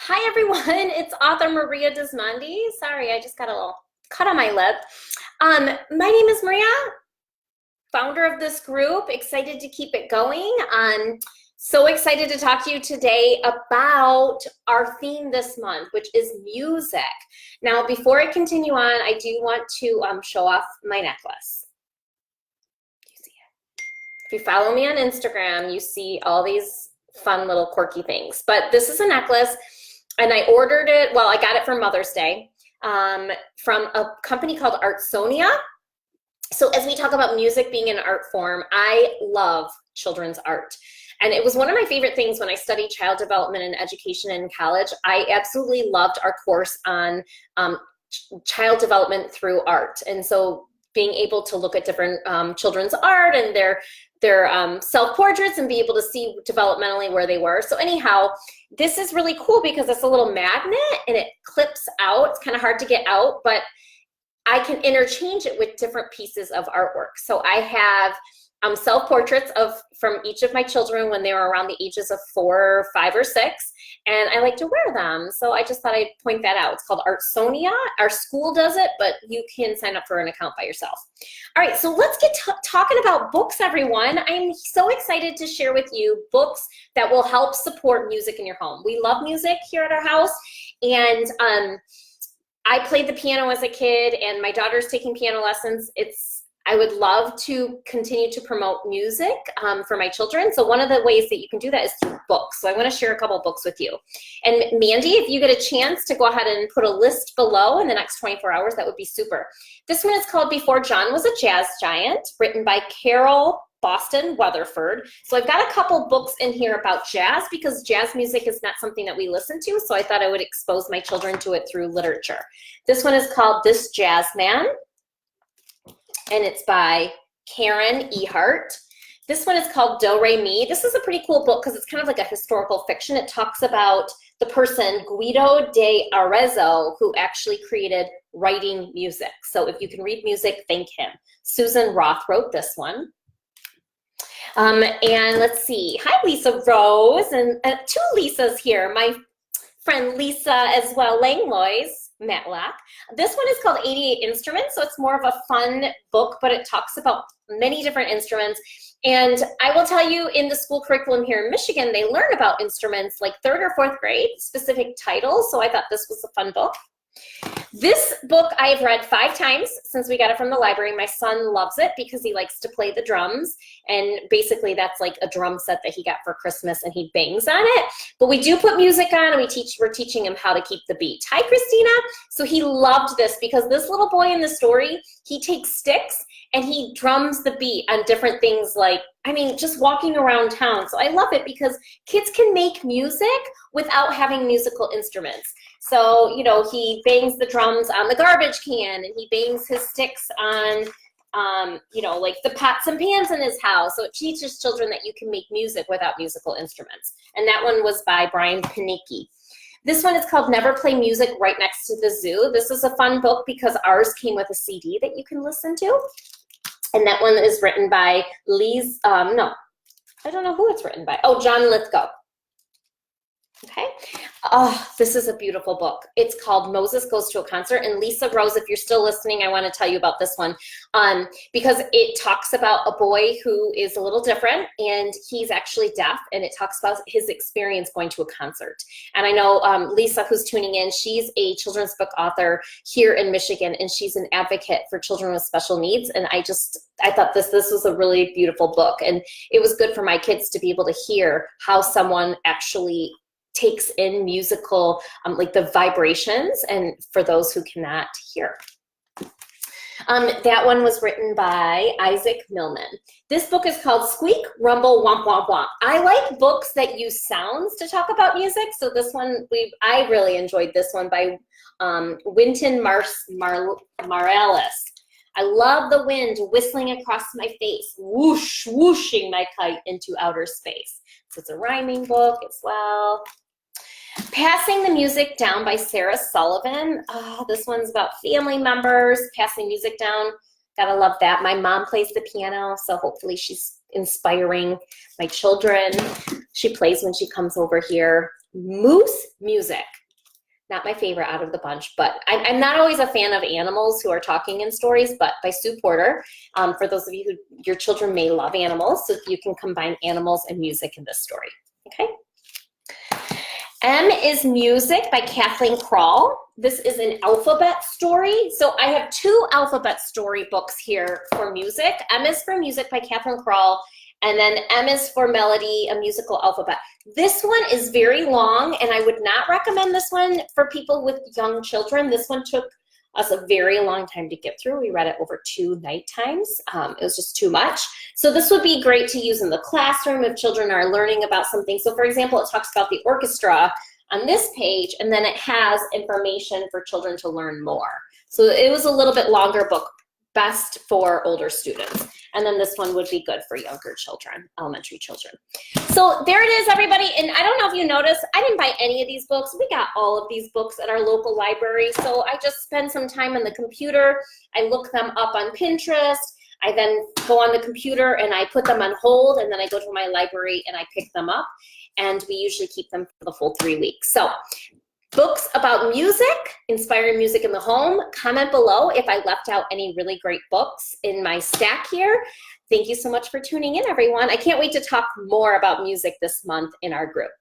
Hi everyone, it's author Maria Dismondy. Sorry, I just got a little cut on my lip. My name is Maria, founder of this group. Excited to keep it going. So excited to talk to you today about our theme this month, which is music. Now, before I continue on, I do want to show off my necklace. You see it? If you follow me on Instagram, you see all these fun little quirky things. But this is a necklace. And I ordered it, well, I got it for Mother's Day from a company called Artsonia. So as we talk about music being an art form, I love children's art. And it was one of my favorite things when I studied child development and education in college. I absolutely loved our course on child development through art. And so being able to look at different children's art and their self-portraits and be able to see developmentally where they were. So anyhow, this is really cool because it's a little magnet and it clips out. It's kind of hard to get out, but I can interchange it with different pieces of artwork. So I have self-portraits from each of my children when they were around the ages of 4, 5, or 6, and I like to wear them. So I just thought I'd point that out. It's called Artsonia. Our school does it, but you can sign up for an account by yourself. All right, so let's get talking about books, everyone. I'm so excited to share with you books that will help support music in your home. We love music here at our house, and I played the piano as a kid, and my daughter's taking piano lessons. I would love to continue to promote music for my children. So one of the ways that you can do that is through books. So I want to share a couple books with you. And Mandy, if you get a chance to go ahead and put a list below in the next 24 hours, that would be super. This one is called Before John Was a Jazz Giant, written by Carol Boston Weatherford. So I've got a couple books in here about jazz because jazz music is not something that we listen to. So I thought I would expose my children to it through literature. This one is called This Jazz Man, and it's by Karen Ehart. This one is called Do Re Mi. This is a pretty cool book because it's kind of like a historical fiction. It talks about the person Guido de Arezzo, who actually created writing music. So if you can read music, thank him. Susan Roth wrote this one. And let's see. Hi, Lisa Rose, and 2 Lisas here. My friend Lisa as well, Langlois Matlock. This one is called 88 Instruments, so it's more of a fun book, but it talks about many different instruments. And I will tell you, in the school curriculum here in Michigan, they learn about instruments like 3rd or 4th grade, specific titles, so I thought this was a fun book. This book I have read 5 times since we got it from the library. My son loves it because he likes to play the drums, and basically that's like a drum set that he got for Christmas and he bangs on it. But we do put music on, and we're teaching him how to keep the beat. Hi, Christina. So he loved this because this little boy in the story, he takes sticks and he drums the beat on different things, like, I mean, just walking around town. So I love it because kids can make music without having musical instruments. So, you know, he bangs the drums on the garbage can, and he bangs his sticks on, you know, like the pots and pans in his house. So it teaches children that you can make music without musical instruments. And that one was by Brian Panicki. This one is called Never Play Music Right Next to the Zoo. This is a fun book because ours came with a CD that you can listen to. And that one is written by no, I don't know who it's written by. Oh, John Lithgow. Okay. Oh, this is a beautiful book. It's called Moses Goes to a Concert. And Lisa Rose, if you're still listening, I want to tell you about this one because it talks about a boy who is a little different, and he's actually deaf, and it talks about his experience going to a concert. And I know Lisa, who's tuning in, she's a children's book author here in Michigan, and she's an advocate for children with special needs. And I thought this was a really beautiful book, and it was good for my kids to be able to hear how someone actually takes in musical, like the vibrations, and for those who cannot hear. That one was written by Isaac Millman. This book is called Squeak, Rumble, Womp, Womp, Womp. I like books that use sounds to talk about music, so this one, I really enjoyed this one by Wynton Marsalis. I love the wind whistling across my face, whoosh, whooshing my kite into outer space. So it's a rhyming book as well. Passing the Music Down by Sarah Sullivan. Oh, this one's about family members, passing music down. Gotta love that. My mom plays the piano, so hopefully she's inspiring my children. She plays when she comes over here. Moose Music. Not my favorite out of the bunch, but I'm not always a fan of animals who are talking in stories, but by Sue Porter. For those of you who, your children may love animals, so you can combine animals and music in this story, okay? M is Music by Kathleen Kroll. This is an alphabet story. So I have 2 alphabet story books here for music. M is for Music by Kathleen Kroll, and then M is for Melody, a musical alphabet. This one is very long, and I would not recommend this one for people with young children. This one took us a very long time to get through. We read it over 2 night times. It was just too much. So this would be great to use in the classroom if children are learning about something. So for example, it talks about the orchestra on this page, and then it has information for children to learn more. So it was a little bit longer book, best for older students. And then this one would be good for younger children, elementary children. So there it is, everybody. And I don't know if you noticed, I didn't buy any of these books. We got all of these books at our local library. So I just spend some time on the computer. I look them up on Pinterest. I then go on the computer and I put them on hold, and then I go to my library and I pick them up. And we usually keep them for the full 3 weeks. So books about music, inspiring music in the home. Comment below if I left out any really great books in my stack here. Thank you so much for tuning in, everyone. I can't wait to talk more about music this month in our group.